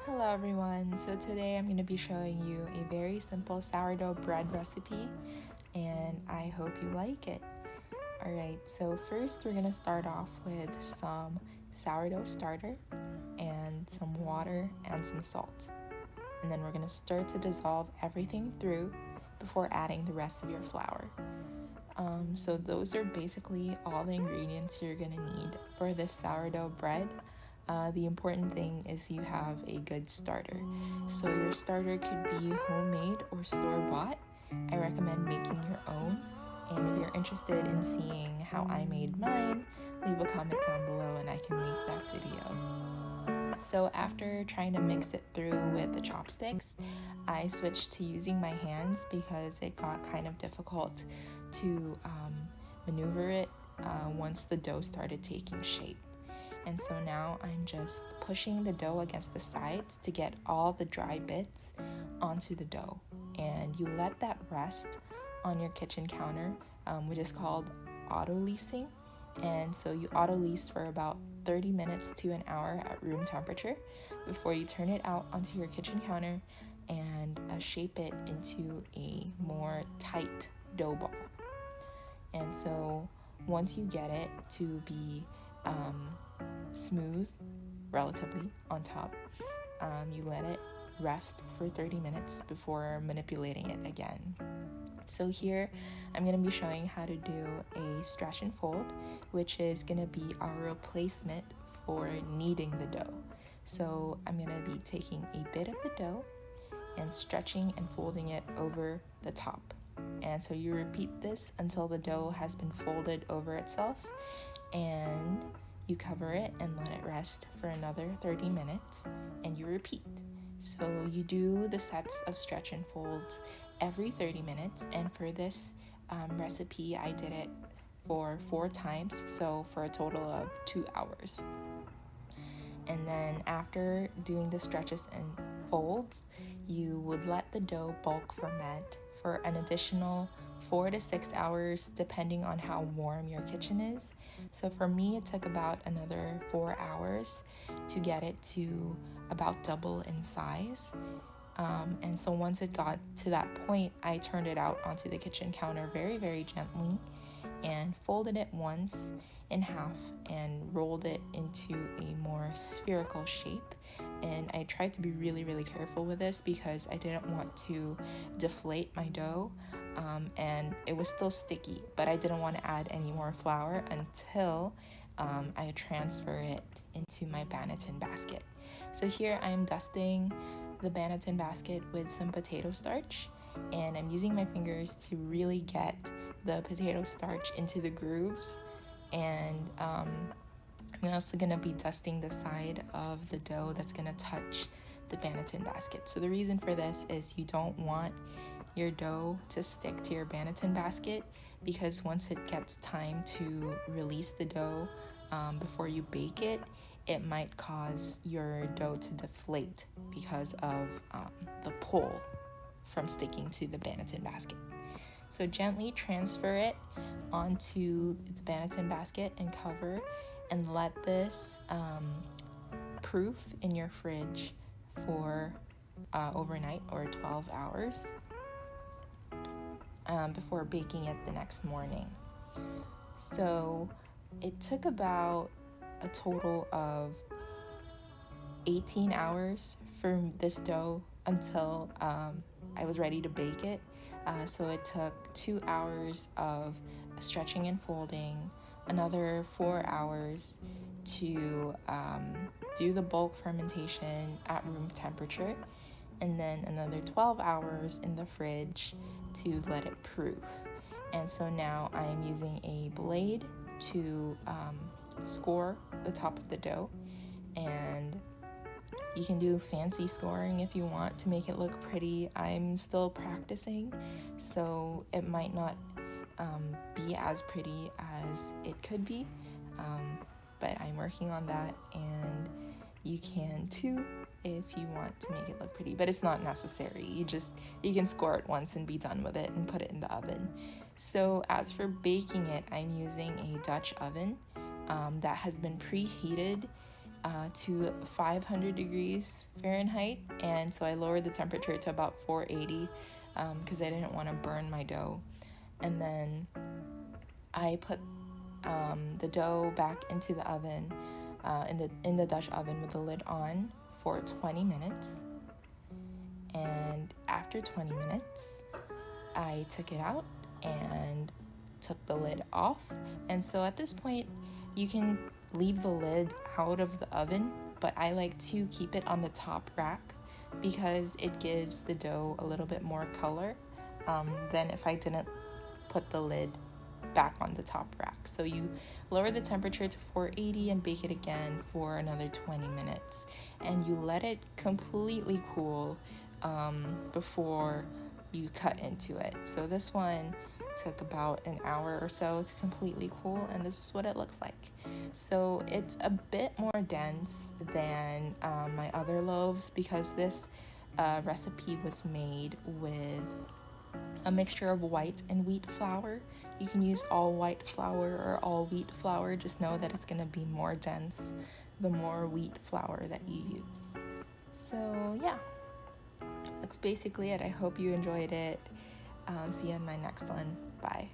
Hello everyone, so today I'm going to be showing you a very simple sourdough bread recipe and I hope you like it. Alright, so first we're going to start off with some sourdough starter and some water and some salt. And then we're going to stir to dissolve everything through before adding the rest of your flour. So those are basically all the ingredients you're going to need for this sourdough bread. The important thing is you have a good starter. So your starter could be homemade or store-bought. I recommend making your own. And if you're interested in seeing how I made mine, leave a comment down below and I can make that video. So after trying to mix it through with the chopsticks, I switched to using my hands because it got kind of difficult to maneuver it once the dough started taking shape. And so now I'm just pushing the dough against the sides to get all the dry bits onto the dough. And you let that rest on your kitchen counter, which is called autolysing. And so you autolyse for about 30 minutes to an hour at room temperature before you turn it out onto your kitchen counter and shape it into a more tight dough ball. And so once you get it to be smooth relatively on top, you let it rest for 30 minutes before manipulating it again. So here I'm going to be showing how to do a stretch and fold, which is going to be our replacement for kneading the dough. So I'm going to be taking a bit of the dough and stretching and folding it over the top. And so you repeat this until the dough has been folded over itself, and you cover it and let it rest for another 30 minutes, and you repeat. So you do the sets of stretch and folds every 30 minutes, and for this recipe I did it for 4 times, so for a total of 2 hours. And then after doing the stretches and folds, you would let the dough bulk ferment for an additional 4 to 6 hours depending on how warm your kitchen is. So for me, it took about another 4 hours to get it to about double in size. And so once it got to that point, I turned it out onto the kitchen counter very, very gently and folded it once in half and rolled it into a more spherical shape. And I tried to be really, really careful with this because I didn't want to deflate my dough, and it was still sticky, but I didn't want to add any more flour until I transfer it into my Banneton basket. So here I'm dusting the Banneton basket with some potato starch, and I'm using my fingers to really get the potato starch into the grooves. And I'm also going to be dusting the side of the dough that's going to touch the Banneton basket. So the reason for this is you don't want your dough to stick to your Banneton basket, because once it gets time to release the dough before you bake it, it might cause your dough to deflate because of the pull from sticking to the Banneton basket. So gently transfer it onto the Banneton basket and cover, and let this proof in your fridge for overnight or 12 hours before baking it the next morning. So it took about a total of 18 hours for this dough until I was ready to bake it. So it took 2 hours of stretching and folding, another 4 hours to do the bulk fermentation at room temperature, and then another 12 hours in the fridge to let it proof. And so now I'm using a blade to score the top of the dough, and you can do fancy scoring if you want to make it look pretty. I'm still practicing, so it might not be as pretty as it could be, but I'm working on that, and you can too if you want to make it look pretty, but it's not necessary. You can score it once and be done with it and put it in the oven. So as for baking it, I'm using a Dutch oven that has been preheated to 500 degrees Fahrenheit, and so I lowered the temperature to about 480 because I didn't want to burn my dough. And then I put the dough back into the oven, in the Dutch oven with the lid on for 20 minutes. And after 20 minutes, I took it out and took the lid off. And so at this point, you can leave the lid out of the oven, but I like to keep it on the top rack because it gives the dough a little bit more color than if I didn't put the lid back on the top rack. So you lower the temperature to 480 and bake it again for another 20 minutes. And you let it completely cool before you cut into it. So this one took about an hour or so to completely cool, and this is what it looks like. So it's a bit more dense than my other loaves because this recipe was made with a mixture of white and wheat flour. You can use all white flour or all wheat flour. Just know that it's going to be more dense the more wheat flour that you use. So yeah, that's basically it. I hope you enjoyed it. See you in my next one. Bye.